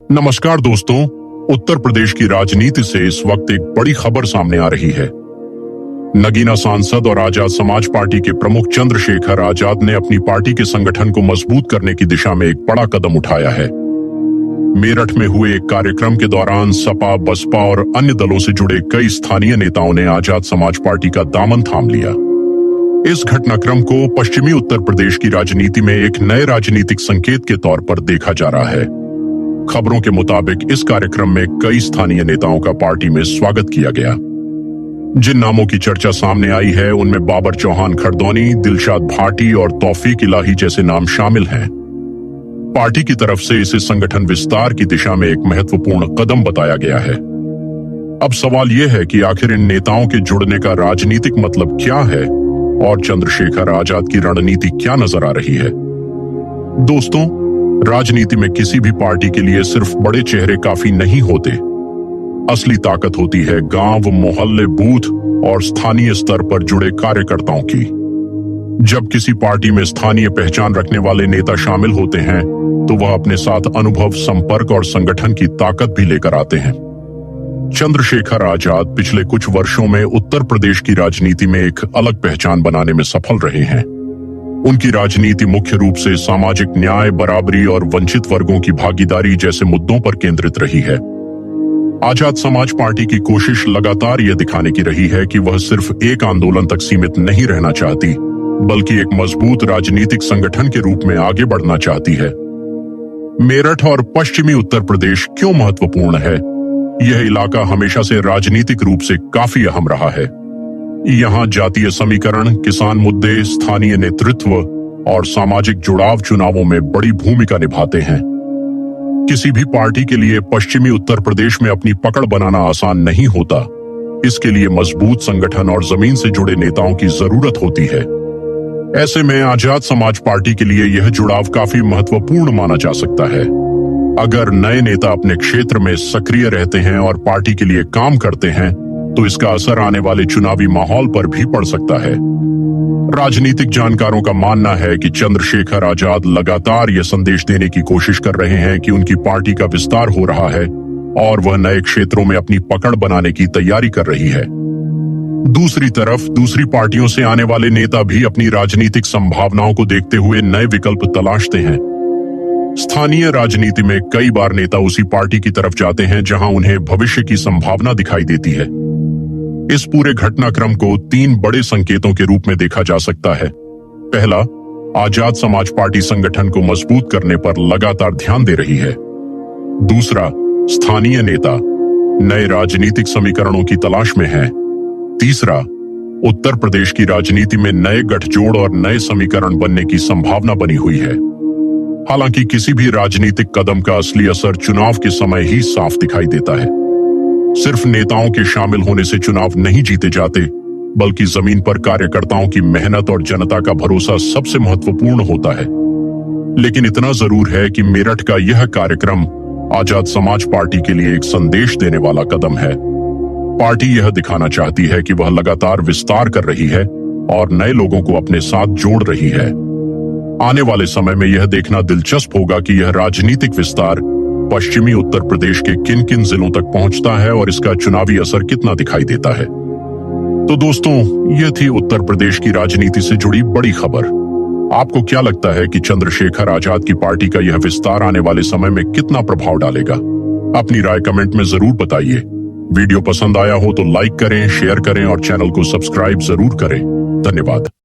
नमस्कार दोस्तों, उत्तर प्रदेश की राजनीति से इस वक्त एक बड़ी खबर सामने आ रही है। नगीना सांसद और आजाद समाज पार्टी के प्रमुख चंद्रशेखर आजाद ने अपनी पार्टी के संगठन को मजबूत करने की दिशा में एक बड़ा कदम उठाया है। मेरठ में हुए एक कार्यक्रम के दौरान सपा, बसपा और अन्य दलों से जुड़े कई स्थानीय नेताओं ने आजाद समाज पार्टी का दामन थाम लिया। इस घटनाक्रम को पश्चिमी उत्तर प्रदेश की राजनीति में एक नए राजनीतिक संकेत के तौर पर देखा जा रहा है। खबरों के मुताबिक इस कार्यक्रम में कई स्थानीय नेताओं का पार्टी में स्वागत किया गया। जिन नामों की चर्चा सामने आई है उनमें बाबर चौहान खरदौनी, दिलशाद भाटी और तौफीक इलाही जैसे नाम शामिल हैं। पार्टी की तरफ से इसे संगठन विस्तार की दिशा में एक महत्वपूर्ण कदम बताया गया है। अब सवाल यह है कि आखिर इन नेताओं के जुड़ने का राजनीतिक मतलब क्या है और चंद्रशेखर आजाद की रणनीति क्या नजर आ रही है। दोस्तों, राजनीति में किसी भी पार्टी के लिए सिर्फ बड़े चेहरे काफी नहीं होते। असली ताकत होती है गांव, मोहल्ले, बूथ और स्थानीय स्तर पर जुड़े कार्यकर्ताओं की। जब किसी पार्टी में स्थानीय पहचान रखने वाले नेता शामिल होते हैं तो वह अपने साथ अनुभव, संपर्क और संगठन की ताकत भी लेकर आते हैं। चंद्रशेखर आजाद पिछले कुछ वर्षों में उत्तर प्रदेश की राजनीति में एक अलग पहचान बनाने में सफल रहे हैं। उनकी राजनीति मुख्य रूप से सामाजिक न्याय, बराबरी और वंचित वर्गों की भागीदारी जैसे मुद्दों पर केंद्रित रही है। आजाद समाज पार्टी की कोशिश लगातार यह दिखाने की रही है कि वह सिर्फ एक आंदोलन तक सीमित नहीं रहना चाहती, बल्कि एक मजबूत राजनीतिक संगठन के रूप में आगे बढ़ना चाहती है। मेरठ और पश्चिमी उत्तर प्रदेश क्यों महत्वपूर्ण है? यह इलाका हमेशा से राजनीतिक रूप से काफी अहम रहा है। यहाँ जातीय समीकरण, किसान मुद्दे, स्थानीय नेतृत्व और सामाजिक जुड़ाव चुनावों में बड़ी भूमिका निभाते हैं। किसी भी पार्टी के लिए पश्चिमी उत्तर प्रदेश में अपनी पकड़ बनाना आसान नहीं होता। इसके लिए मजबूत संगठन और जमीन से जुड़े नेताओं की जरूरत होती है। ऐसे में आजाद समाज पार्टी के लिए यह जुड़ाव काफी महत्वपूर्ण माना जा सकता है। अगर नए नेता अपने क्षेत्र में सक्रिय रहते हैं और पार्टी के लिए काम करते हैं तो इसका असर आने वाले चुनावी माहौल पर भी पड़ सकता है। राजनीतिक जानकारों का मानना है कि चंद्रशेखर आजाद लगातार यह संदेश देने की कोशिश कर रहे हैं कि उनकी पार्टी का विस्तार हो रहा है और वह नए क्षेत्रों में अपनी पकड़ बनाने की तैयारी कर रही है। दूसरी तरफ दूसरी पार्टियों से आने वाले नेता भी अपनी राजनीतिक संभावनाओं को देखते हुए नए विकल्प तलाशते हैं। स्थानीय राजनीति में कई बार नेता उसी पार्टी की तरफ जाते हैं जहां उन्हें भविष्य की संभावना दिखाई देती है। इस पूरे घटनाक्रम को तीन बड़े संकेतों के रूप में देखा जा सकता है। पहला, आजाद समाज पार्टी संगठन को मजबूत करने पर लगातार ध्यान दे रही है। दूसरा, स्थानीय नेता नए राजनीतिक समीकरणों की तलाश में हैं। तीसरा, उत्तर प्रदेश की राजनीति में नए गठजोड़ और नए समीकरण बनने की संभावना बनी हुई है। हालांकि किसी भी राजनीतिक कदम का असली असर चुनाव के समय ही साफ दिखाई देता है। सिर्फ नेताओं के शामिल होने से चुनाव नहीं जीते जाते, बल्कि जमीन पर कार्यकर्ताओं की मेहनत और जनता का भरोसा सबसे महत्वपूर्ण होता है। लेकिन इतना जरूर है कि मेरठ का यह कार्यक्रम आजाद समाज पार्टी के लिए एक संदेश देने वाला कदम है। पार्टी यह दिखाना चाहती है कि वह लगातार विस्तार कर रही है और नए लोगों को अपने साथ जोड़ रही है। आने वाले समय में यह देखना दिलचस्प होगा कि यह राजनीतिक विस्तार पश्चिमी उत्तर प्रदेश के किन किन जिलों तक पहुंचता है और इसका चुनावी असर कितना दिखाई देता है। तो दोस्तों, यह थी उत्तर प्रदेश की राजनीति से जुड़ी बड़ी खबर। आपको क्या लगता है कि चंद्रशेखर आजाद की पार्टी का यह विस्तार आने वाले समय में कितना प्रभाव डालेगा? अपनी राय कमेंट में जरूर बताइए। वीडियो पसंद आया हो तो लाइक करें, शेयर करें और चैनल को सब्सक्राइब जरूर करें। धन्यवाद।